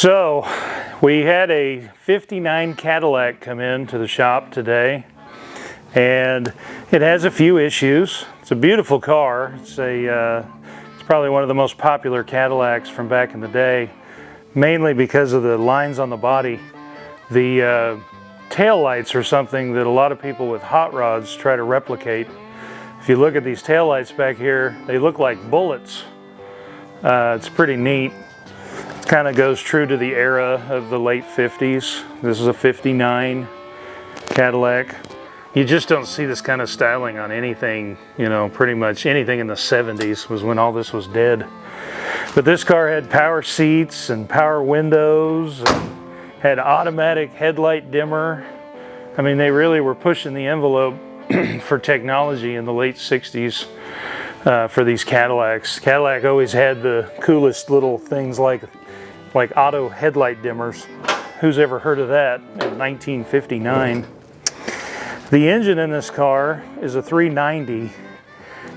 So we had a 59 Cadillac come in to the shop today, and it has a few issues. It's a beautiful car. It's probably one of the most popular Cadillacs from back in the day, mainly because of the lines on the body. The tail lights are something that a lot of people with hot rods try to replicate. If you look at these tail lights back here, they look like bullets. It's pretty neat. Kind of goes true to the era of the late 50s. This is a 59 Cadillac. You just don't see this kind of styling on anything, you know, pretty much anything in the 70s was when all this was dead. But this car had power seats and power windows, and had automatic headlight dimmer. I mean, they really were pushing the envelope for technology in the late 60s. For these Cadillacs. Cadillac always had the coolest little things like auto headlight dimmers. Who's ever heard of that in 1959? The engine in this car is a 390.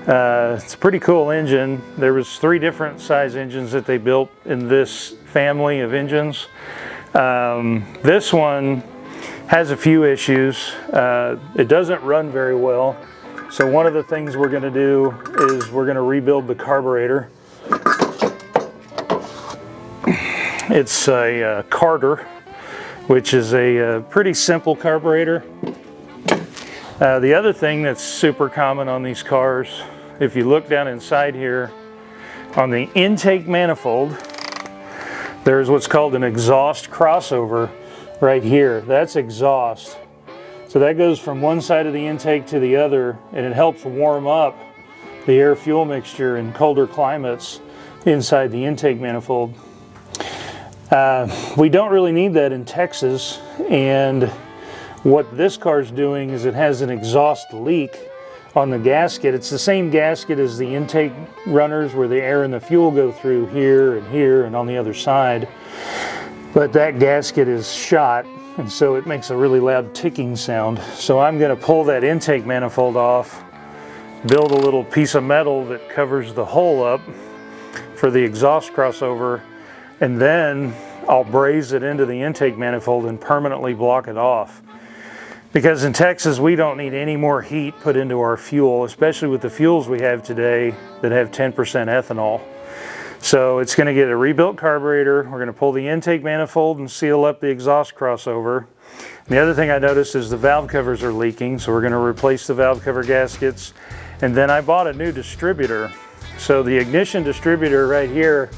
It's a pretty cool engine. There was 3 different size engines that they built in this family of engines. This one has a few issues. It doesn't run very well. So one of the things we're going to do is we're going to rebuild the carburetor. It's a Carter, which is a pretty simple carburetor. The other thing that's super common on these cars, if you look down inside here, on the intake manifold, there's what's called an exhaust crossover right here. That's exhaust. So that goes from one side of the intake to the other, and it helps warm up the air-fuel mixture in colder climates inside the intake manifold. We don't really need that in Texas, and what this car's doing is it has an exhaust leak on the gasket. It's the same gasket as the intake runners where the air and the fuel go through here and on the other side. But that gasket is shot, and so it makes a really loud ticking sound. So I'm going to pull that intake manifold off, build a little piece of metal that covers the hole up for the exhaust crossover, and then I'll braze it into the intake manifold and permanently block it off. Because in Texas, we don't need any more heat put into our fuel, especially with the fuels we have today that have 10% ethanol. So it's going to get a rebuilt carburetor. We're going to pull the intake manifold and seal up the exhaust crossover. And the other thing I noticed is the valve covers are leaking, so we're going to replace the valve cover gaskets. And then I bought a new distributor. So the ignition distributor right here,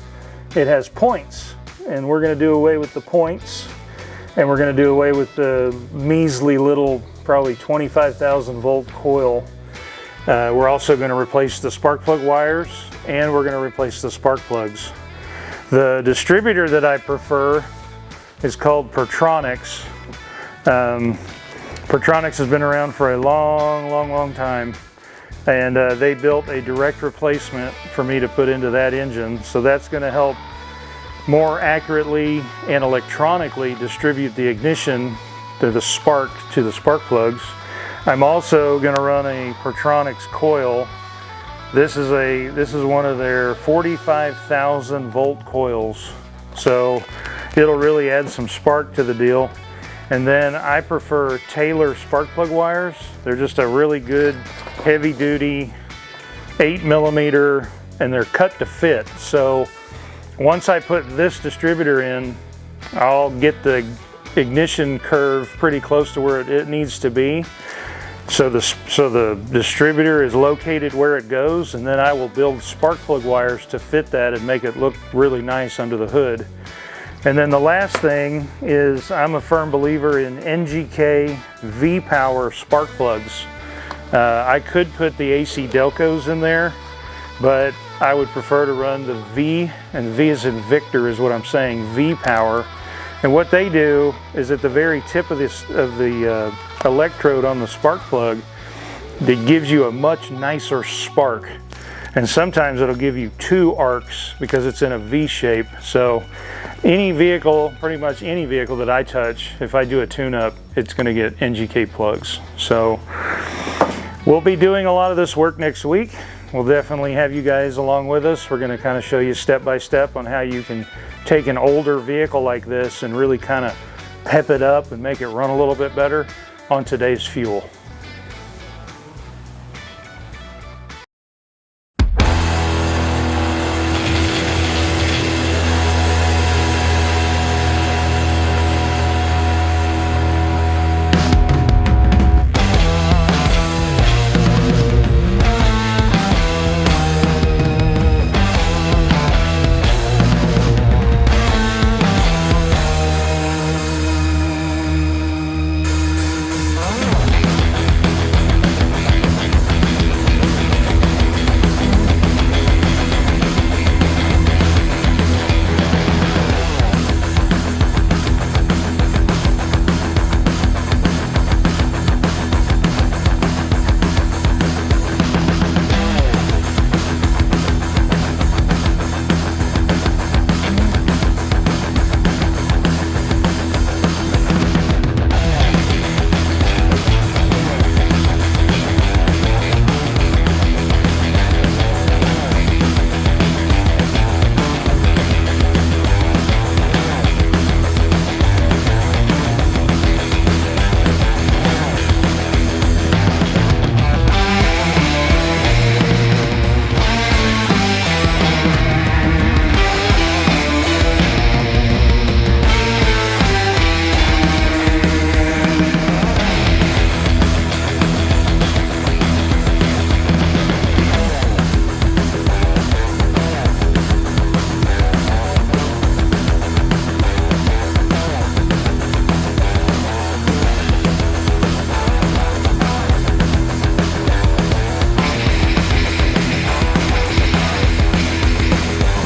it has points, and we're going to do away with the points, and we're going to do away with the measly little, probably 25,000 volt coil. We're also going to replace the spark plug wires, and we're going to replace the spark plugs. The distributor that I prefer is called Pertronix. Pertronix has been around for a long time, and they built a direct replacement for me to put into that engine. So that's going to help more accurately and electronically distribute the ignition to the spark plugs. I'm also going to run a Pertronix coil. This is one of their 45,000 volt coils, so it'll really add some spark to the deal. And then I prefer Taylor spark plug wires. They're just a really good heavy duty 8mm, and they're cut to fit. So once I put this distributor in, I'll get the ignition curve pretty close to where it needs to be. So the distributor is located where it goes, and then I will build spark plug wires to fit that and make it look really nice under the hood. And then the last thing is I'm a firm believer in NGK V-Power spark plugs. I could put the AC Delcos in there, but I would prefer to run the V, and V as in Victor is what I'm saying, V-Power. And what they do is at the very tip of the electrode on the spark plug, that gives you a much nicer spark. And sometimes it'll give you 2 arcs because it's in a V shape. So any vehicle, pretty much any vehicle that I touch, if I do a tune-up, it's going to get NGK plugs. So we'll be doing a lot of this work next week. We'll definitely have you guys along with us. We're going to kind of show you step by step on how you can take an older vehicle like this and really kind of pep it up and make it run a little bit better on today's fuel.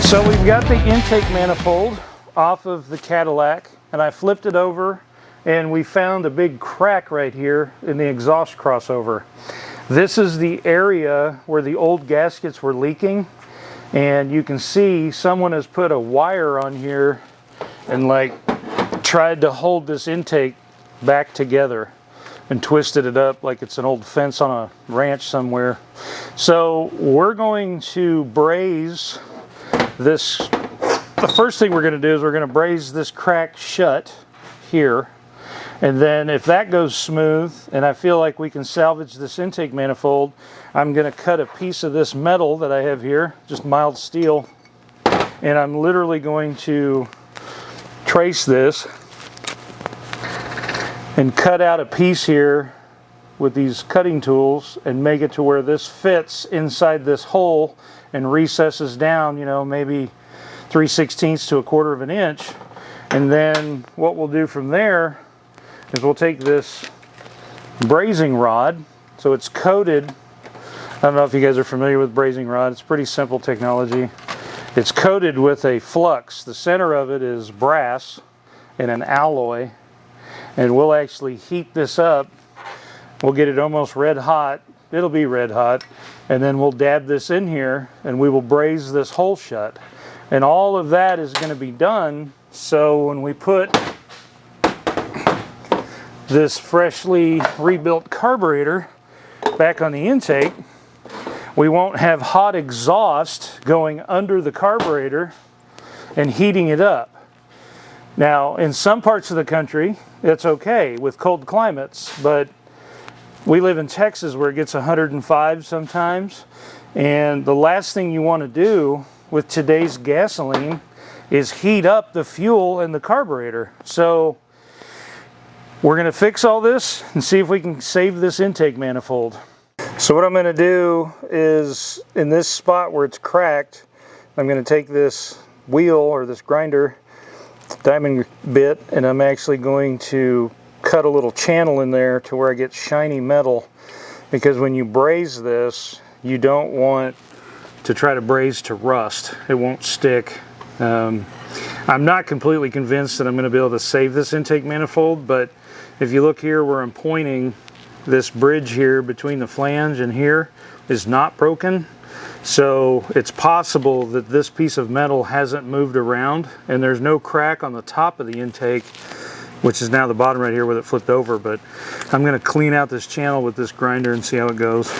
So we've got the intake manifold off of the Cadillac, and I flipped it over and we found a big crack right here in the exhaust crossover. This is the area where the old gaskets were leaking, and you can see someone has put a wire on here and like tried to hold this intake back together and twisted it up like it's an old fence on a ranch somewhere. So we're going to braze this. The first thing we're going to do is we're going to braze this crack shut here, and then if that goes smooth and I feel like we can salvage this intake manifold, I'm going to cut a piece of this metal that I have here, just mild steel, and I'm literally going to trace this and cut out a piece here with these cutting tools and make it to where this fits inside this hole and recesses down, you know, maybe 3/16 to 1/4 of an inch. And then what we'll do from there is we'll take this brazing rod. So it's coated. I don't know if you guys are familiar with brazing rod. It's pretty simple technology. It's coated with a flux. The center of it is brass and an alloy. And we'll actually heat this up. We'll get it almost red hot. It'll be red hot. And then we'll dab this in here and we will braze this hole shut. And all of that is going to be done so when we put this freshly rebuilt carburetor back on the intake, we won't have hot exhaust going under the carburetor and heating it up. Now, in some parts of the country, it's okay with cold climates, but we live in Texas where it gets 105 sometimes, and the last thing you want to do with today's gasoline is heat up the fuel in the carburetor. So we're going to fix all this and see if we can save this intake manifold. So what I'm going to do is, in this spot where it's cracked, I'm going to take this wheel or this grinder diamond bit, and I'm actually going to cut a little channel in there to where I get shiny metal, because when you braze this, you don't want to try to braze to rust. It won't stick I'm not completely convinced that I'm going to be able to save this intake manifold, but if you look here where I'm pointing, this bridge here between the flange and here is not broken. So it's possible that this piece of metal hasn't moved around, and there's no crack on the top of the intake, which is now the bottom right here where it flipped over. But I'm going to clean out this channel with this grinder and see how it goes.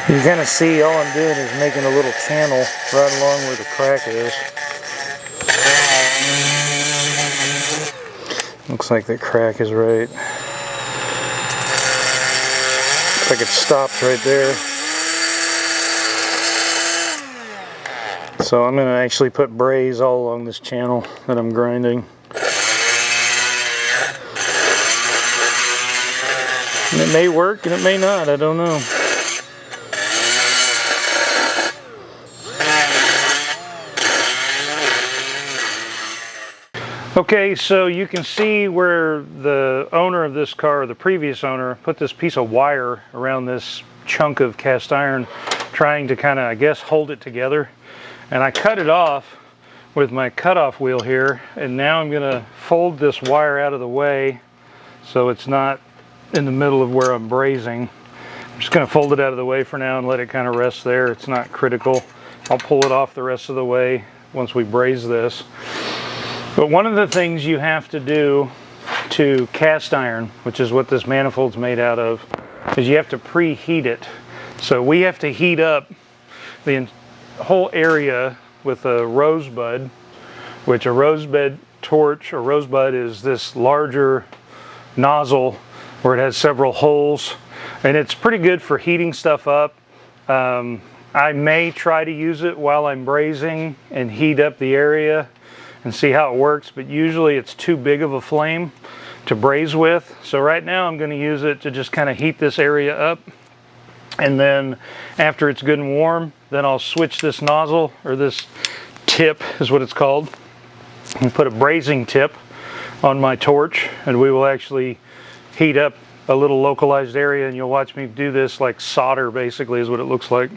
You kind of see all I'm doing is making a little channel right along where the crack is. Looks like the crack is right. Looks like it stops right there. So I'm going to actually put braze all along this channel that I'm grinding. And it may work and it may not, I don't know. Okay, so you can see where the owner of this car, or the previous owner, put this piece of wire around this chunk of cast iron, trying to kind of, I guess, hold it together. And I cut it off with my cutoff wheel here, and now I'm going to fold this wire out of the way so it's not in the middle of where I'm brazing. I'm just going to fold it out of the way for now and let it kind of rest there. It's not critical. I'll pull it off the rest of the way once we braze this. But one of the things you have to do to cast iron, which is what this manifold's made out of, is you have to preheat it. So we have to heat up the whole area with a rosebud, which a rosebud torch or rosebud is this larger nozzle where it has several holes, and it's pretty good for heating stuff up. I may try to use it while I'm brazing and heat up the area and see how it works, but usually it's too big of a flame to braze with. So right now I'm going to use it to just kind of heat this area up, and then after it's good and warm, then I'll switch this nozzle, or this tip is what it's called, and put a brazing tip on my torch, and we will actually heat up a little localized area, and you'll watch me do this like solder, basically is what it looks like.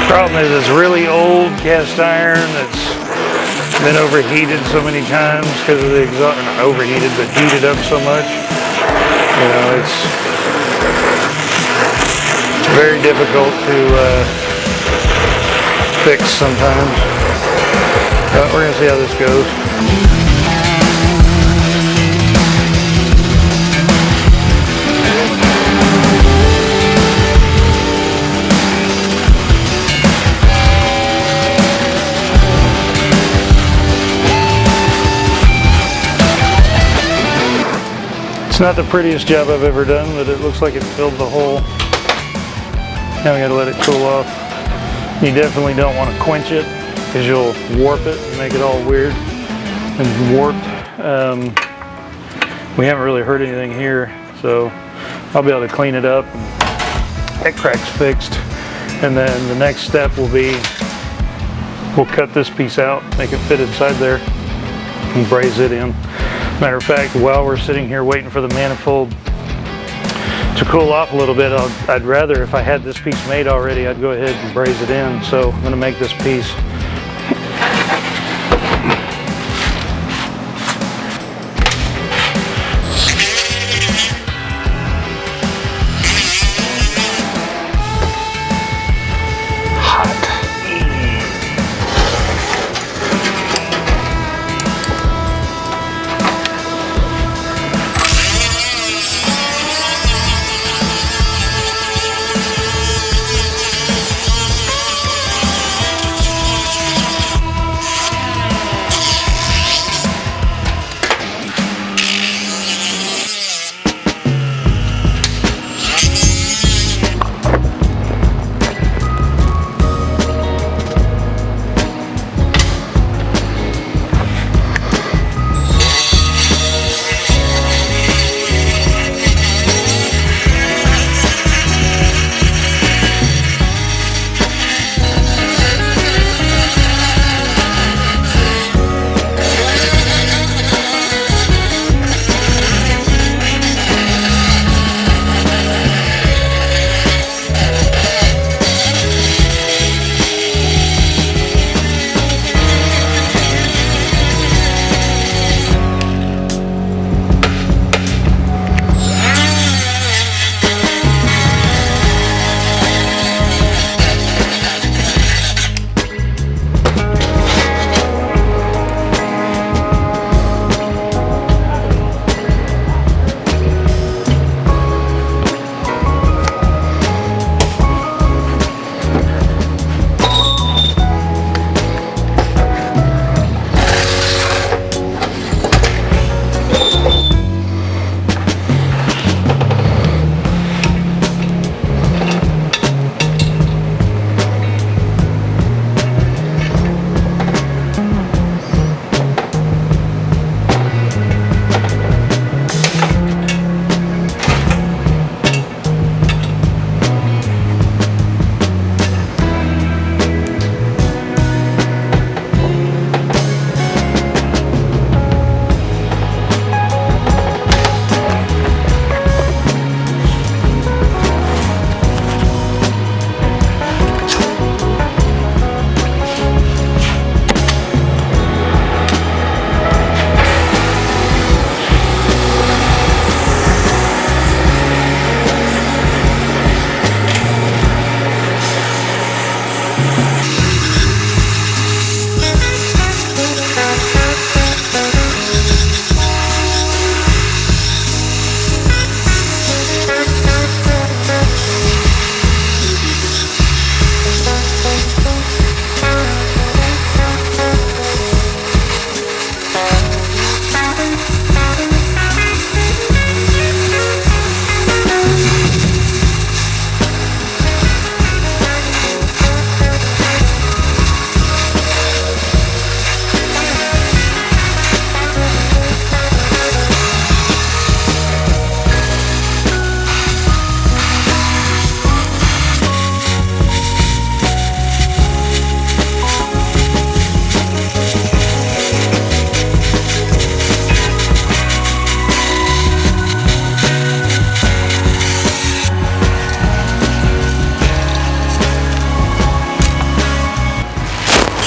Problem is, it's really old cast iron that's been overheated so many times because of the exhaust. Not overheated, but heated up so much. You know, it's very difficult to fix sometimes. But we're gonna see how this goes. It's not the prettiest job I've ever done, but it looks like it filled the hole. Now we gotta let it cool off. You definitely don't want to quench it because you'll warp it and make it all weird and warped. We haven't really heard anything here, so I'll be able to clean it up and that crack's fixed. And then the next step will be we'll cut this piece out, make it fit inside there, and braze it in. Matter of fact, while we're sitting here waiting for the manifold to cool off a little bit, I'd rather, if I had this piece made already, I'd go ahead and braze it in. So I'm going to make this piece.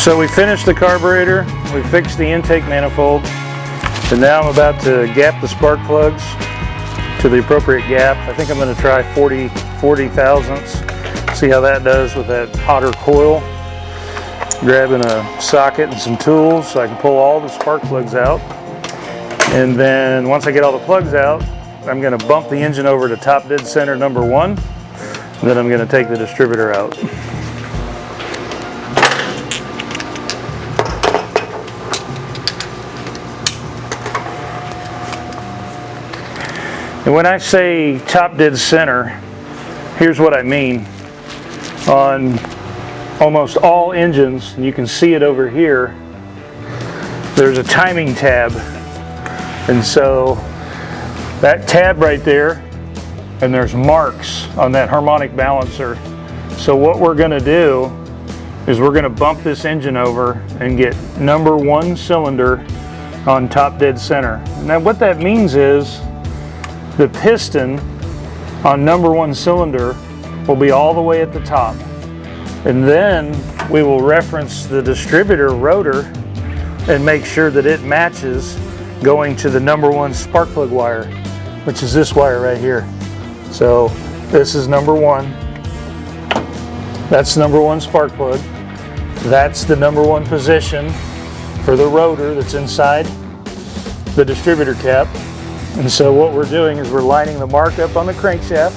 So we finished the carburetor, we fixed the intake manifold, and now I'm about to gap the spark plugs to the appropriate gap. I think I'm going to try 40 thousandths, see how that does with that hotter coil. Grabbing a socket and some tools so I can pull all the spark plugs out. And then once I get all the plugs out, I'm going to bump the engine over to top dead center number 1. And then I'm going to take the distributor out. And when I say top dead center, here's what I mean. On almost all engines, and you can see it over here, there's a timing tab. And so that tab right there, and there's marks on that harmonic balancer. So what we're going to do is we're going to bump this engine over and get number 1 cylinder on top dead center. Now what that means is the piston on number 1 cylinder will be all the way at the top. And then we will reference the distributor rotor and make sure that it matches going to the number 1 spark plug wire, which is this wire right here. So this is number 1. That's number 1 spark plug. That's the number 1 position for the rotor that's inside the distributor cap. And so what we're doing is we're lining the mark up on the crankshaft.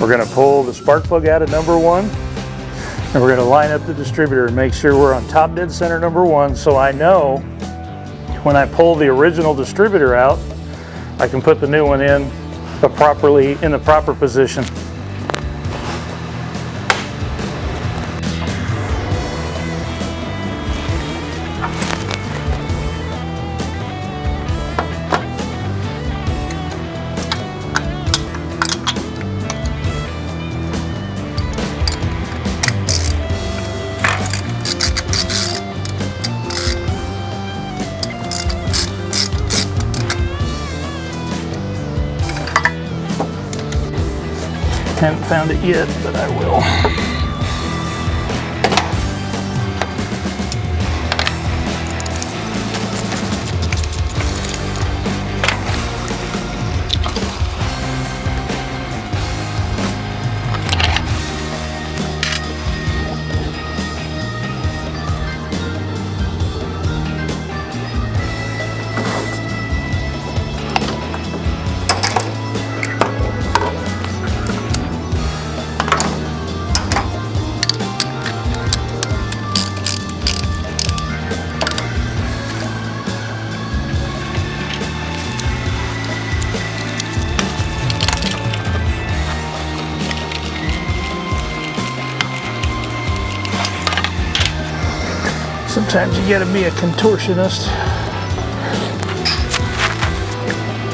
We're going to pull the spark plug out of number 1, and we're going to line up the distributor and make sure we're on top dead center number 1, so I know when I pull the original distributor out, I can put the new one in the proper position. Haven't found it yet, but I will. Sometimes you gotta be a contortionist.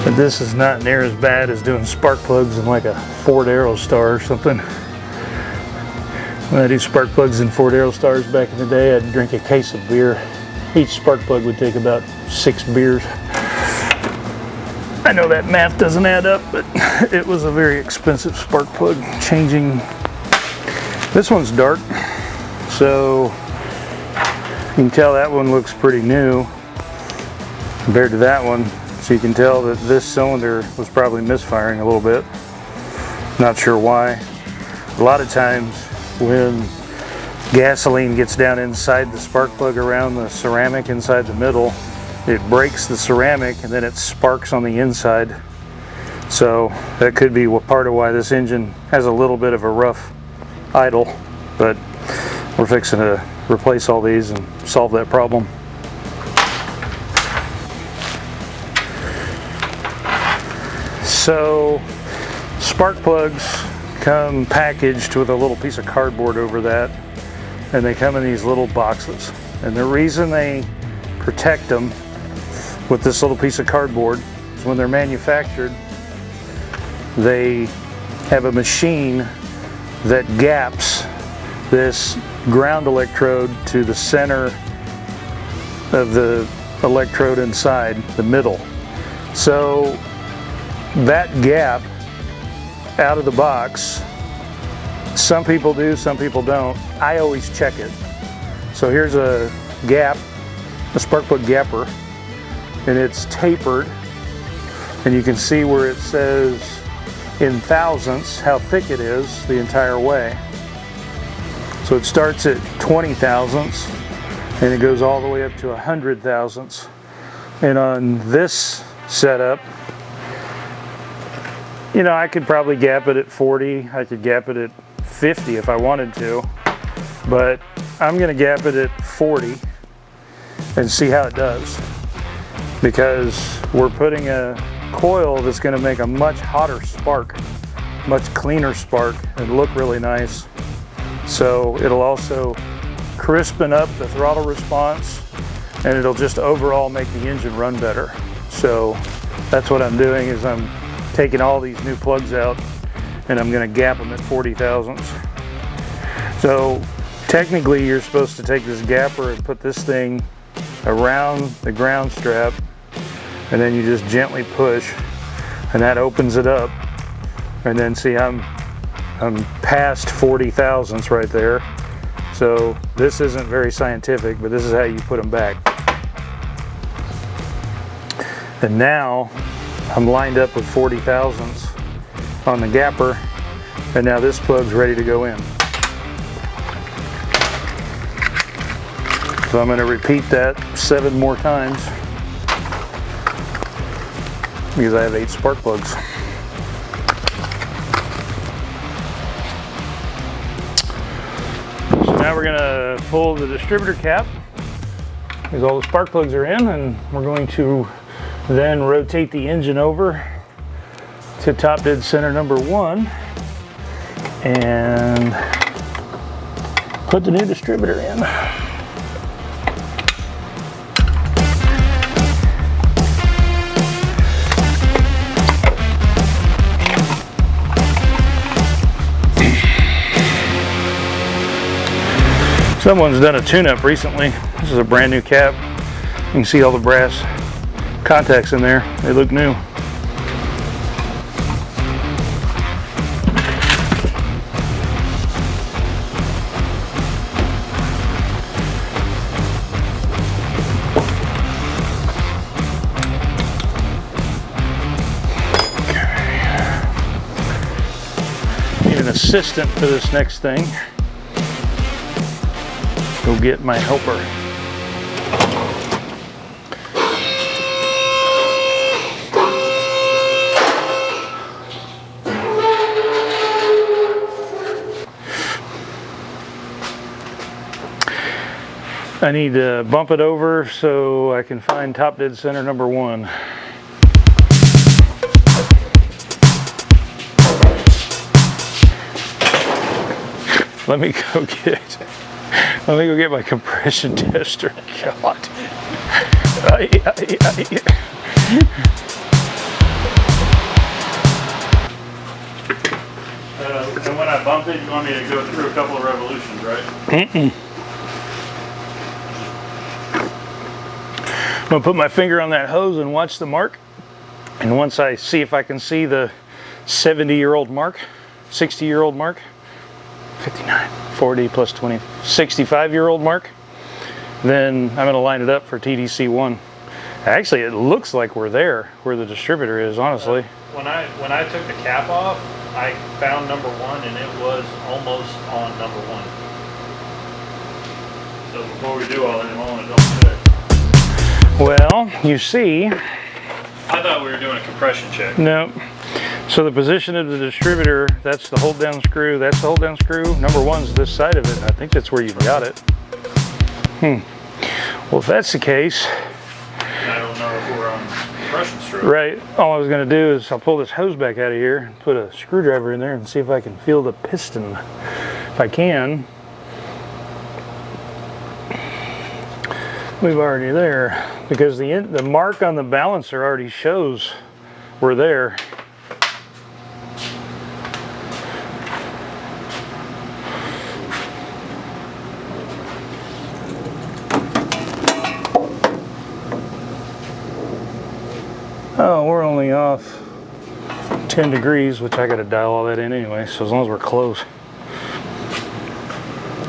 But this is not near as bad as doing spark plugs in like a Ford Aerostar or something. When I do spark plugs in Ford Aerostars back in the day, I'd drink a case of beer. Each spark plug would take about 6 beers. I know that math doesn't add up, but it was a very expensive spark plug changing. This one's dark, so you can tell that one looks pretty new compared to that one. So you can tell that this cylinder was probably misfiring a little bit. Not sure why. A lot of times when gasoline gets down inside the spark plug around the ceramic inside the middle, it breaks the ceramic and then it sparks on the inside. So that could be part of why this engine has a little bit of a rough idle, but we're fixing to replace all these and solve that problem. So spark plugs come packaged with a little piece of cardboard over that, and they come in these little boxes. And the reason they protect them with this little piece of cardboard is when they're manufactured, they have a machine that gaps this ground electrode to the center of the electrode inside the middle. So that gap out of the box, some people do, some people don't. I always check it. So here's a gap, a spark plug gapper, and it's tapered, and you can see where it says in thousandths how thick it is the entire way. So it starts at 20 thousandths and it goes all the way up to 100 thousandths. And on this setup, you know, I could probably gap it at 40, I could gap it at 50 if I wanted to, but I'm gonna gap it at 40 and see how it does, because we're putting a coil that's going to make a much hotter spark, much cleaner spark, and look really nice. So it'll also crispen up the throttle response, and it'll just overall make the engine run better. So that's what I'm doing, is I'm taking all these new plugs out and I'm going to gap them at 40 thousandths. So technically you're supposed to take this gapper and put this thing around the ground strap, and then you just gently push and that opens it up. And then see, I'm past 40 thousandths right there. So this isn't very scientific, but this is how you put them back. And now I'm lined up with 40 thousandths on the gapper, and now this plug's ready to go in. So I'm going to repeat that 7 more times because I have 8 spark plugs. So now we're going to pull the distributor cap because all the spark plugs are in, and we're going to then rotate the engine over to top dead center number 1 and put the new distributor in. Someone's done a tune-up recently. This is a brand new cap. You can see all the brass contacts in there. They look new. Need an assistant for this next thing. Go get my helper. I need to bump it over so I can find top dead center number 1. Let me go get my compression tester. God. And when I bump it, you want me to go through a couple of revolutions, right? I'm gonna put my finger on that hose and watch the mark. And once I see if I can see the 70-year-old mark, 60-year-old mark, 59, 40 plus 20, 65-year-old mark, then I'm going to line it up for TDC1. Actually, it looks like we're there where the distributor is, honestly. When I took the cap off, I found number 1 and it was almost on number 1. So before we do all that, I want to double check. Well, you see, I thought we were doing a compression check. No. So the position of the distributor, that's the hold down screw, that's the hold down screw. Number 1's this side of it. I think that's where you've got it. Well, if that's the case, I don't know if we're on compression stroke. Right. All I was going to do is I'll pull this hose back out of here, put a screwdriver in there and see if I can feel the piston. If I can, we've already there, because the mark on the balancer already shows we're there. Oh, we're only off 10 degrees, which I got to dial all that in anyway, so as long as we're close.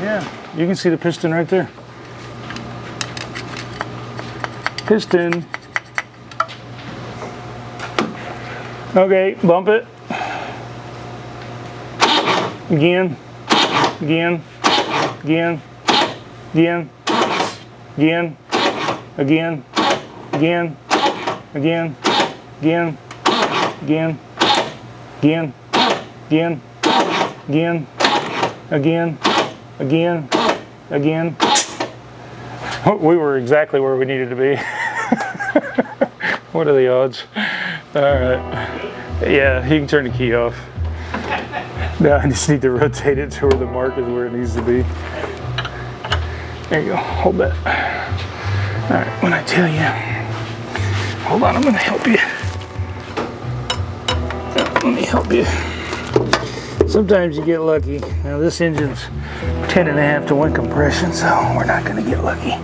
Yeah, you can see the piston right there. Piston. Okay, bump it. Again, again, again, again, again, again, again, again, again, again, again, again, again, again, again, again. We were exactly where we needed to be. What are the odds? All right. Yeah, you can turn the key off. Now I just need to rotate it to where the mark is where it needs to be. There you go. Hold that. All right. When I tell you, hold on. I'm going to help you. Let me help you. Sometimes you get lucky. Now this engine's 10.5 to 1 compression, so we're not going to get lucky.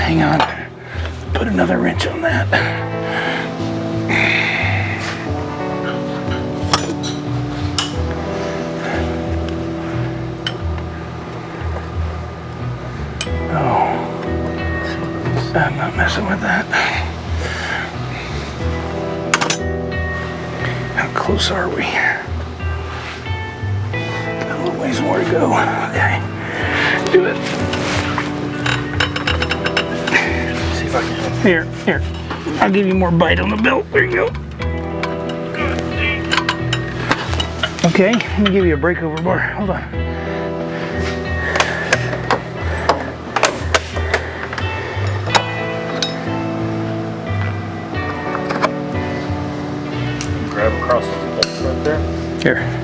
Hang on. Put another wrench on that. Oh, I'm not messing with that. How close are we? Got a little ways more to go. Okay, do it. See if I can. Here. I'll give you more bite on the belt. There you go. Okay, let me give you a breakover bar. Hold on. Grab across those bolts right there. Here.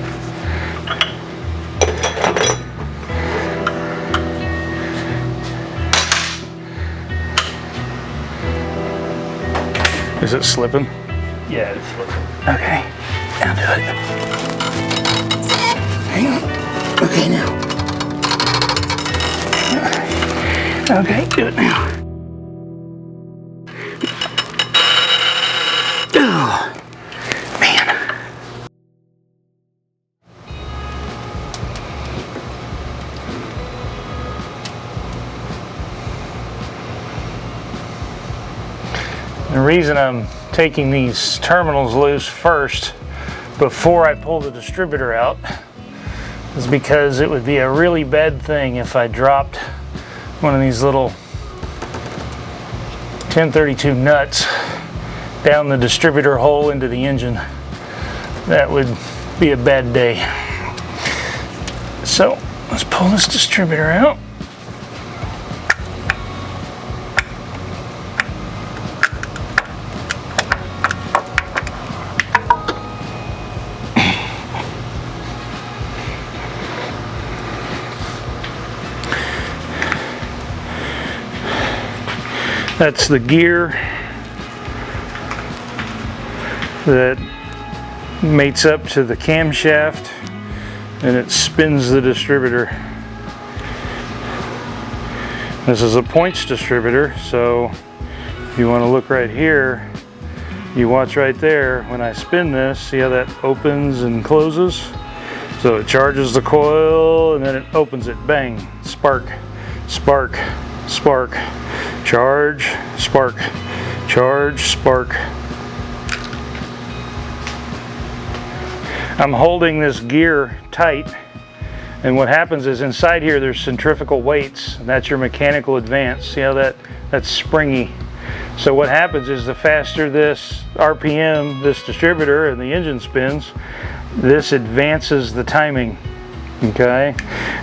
Is it slipping? Yeah, it's slipping. Okay, now do it. Hang on. Okay, now. Okay, do it now. Oh, man. The reason I'm taking these terminals loose first before I pull the distributor out is because it would be a really bad thing if I dropped one of these little 1032 nuts down the distributor hole into the engine. That would be a bad day. So let's pull this distributor out. That's the gear that mates up to the camshaft and it spins the distributor. This is a points distributor, so if you want to look right here, you watch right there. When I spin this, see how that opens and closes? So it charges the coil and then it opens it. Bang, spark, spark, spark. Charge, spark, charge, spark. I'm holding this gear tight, and what happens is inside here there's centrifugal weights, and that's your mechanical advance. See how that's springy. So what happens is the faster this RPM, this distributor and the engine spins, this advances the timing, okay?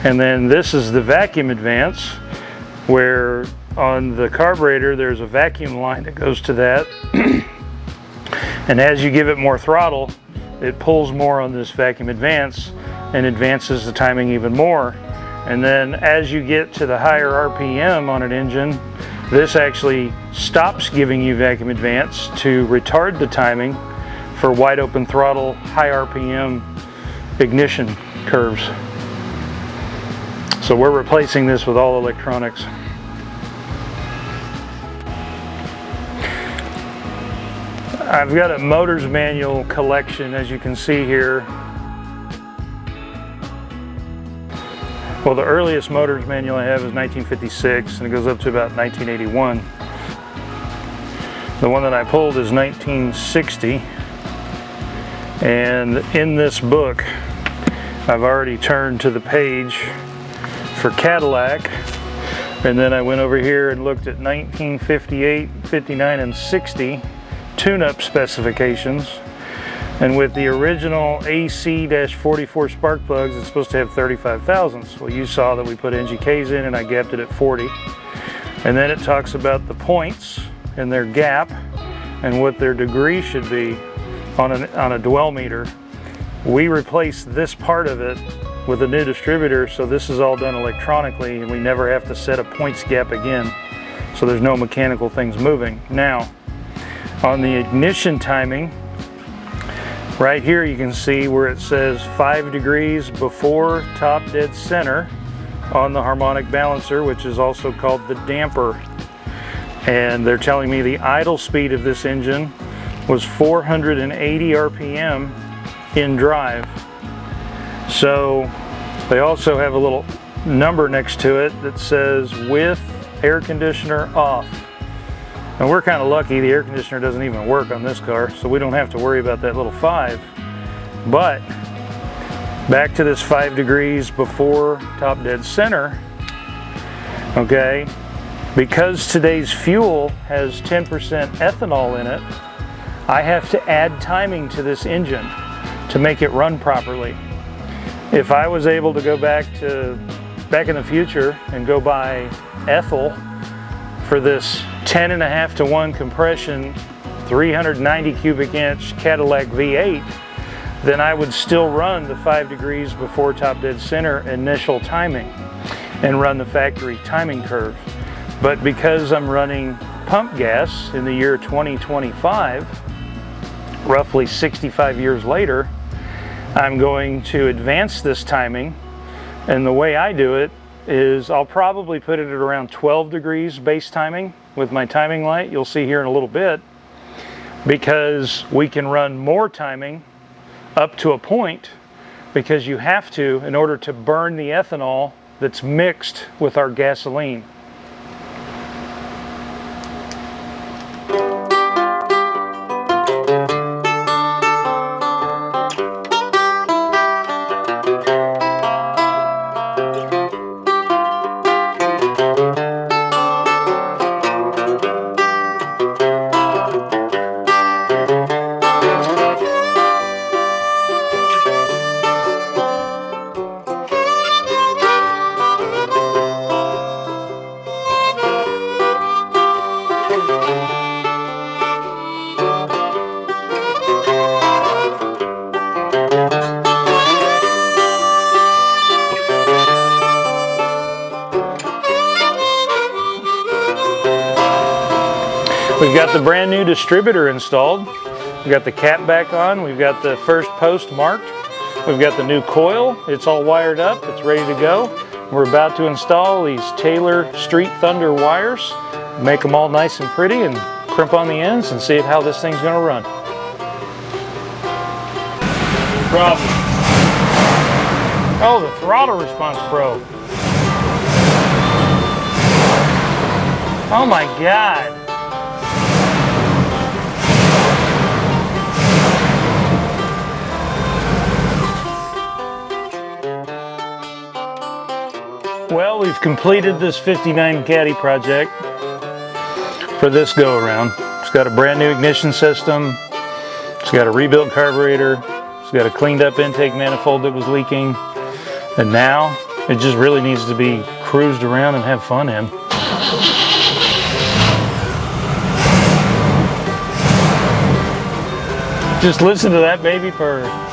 And then this is the vacuum advance, where on the carburetor there's a vacuum line that goes to that. And as you give it more throttle, it pulls more on this vacuum advance and advances the timing even more. And then as you get to the higher RPM on an engine, this actually stops giving you vacuum advance to retard the timing for wide open throttle, high RPM ignition curves. So we're replacing this with all electronics. I've got a motor's manual collection, as you can see here. Well, the earliest motor's manual I have is 1956, and it goes up to about 1981. The one that I pulled is 1960, and in this book, I've already turned to the page for Cadillac, and then I went over here and looked at 1958, 59, and 60 tune-up specifications, and with the original AC-44 spark plugs, it's supposed to have 35 thousandths. Well, you saw that we put NGKs in and I gapped it at 40. And then it talks about the points and their gap and what their degree should be on a dwell meter. We replaced this part of it with a new distributor, so this is all done electronically and we never have to set a points gap again. So there's no mechanical things moving. Now, on the ignition timing, right here you can see where it says 5 degrees before top dead center on the harmonic balancer, which is also called the damper. And they're telling me the idle speed of this engine was 480 RPM in drive. So they also have a little number next to it that says with air conditioner off. And we're kind of lucky the air conditioner doesn't even work on this car, so we don't have to worry about that little 5. But back to this 5 degrees before top dead center, okay, because today's fuel has 10% ethanol in it, I have to add timing to this engine to make it run properly. If I was able to go back in the future and go buy ethyl for this 10.5 to 1 compression 390 cubic inch Cadillac V8, then I would still run the 5 degrees before top dead center initial timing and run the factory timing curve. But because I'm running pump gas in the year 2025, roughly 65 years later, I'm going to advance this timing, and the way I do it is I'll probably put it at around 12 degrees base timing with my timing light. You'll see here in a little bit, because we can run more timing up to a point, because you have to in order to burn the ethanol that's mixed with our gasoline. We've got the brand new distributor installed. We've got the cap back on. We've got the first post marked. We've got the new coil. It's all wired up. It's ready to go. We're about to install these Taylor Street Thunder wires, make them all nice and pretty, and crimp on the ends and see how this thing's going to run. Problem. Oh, the throttle response probe. Oh my God. Well, we've completed this 59 Caddy project for this go-around. It's got a brand new ignition system. It's got a rebuilt carburetor. It's got a cleaned up intake manifold that was leaking. And now it just really needs to be cruised around and have fun in. Just listen to that baby purr.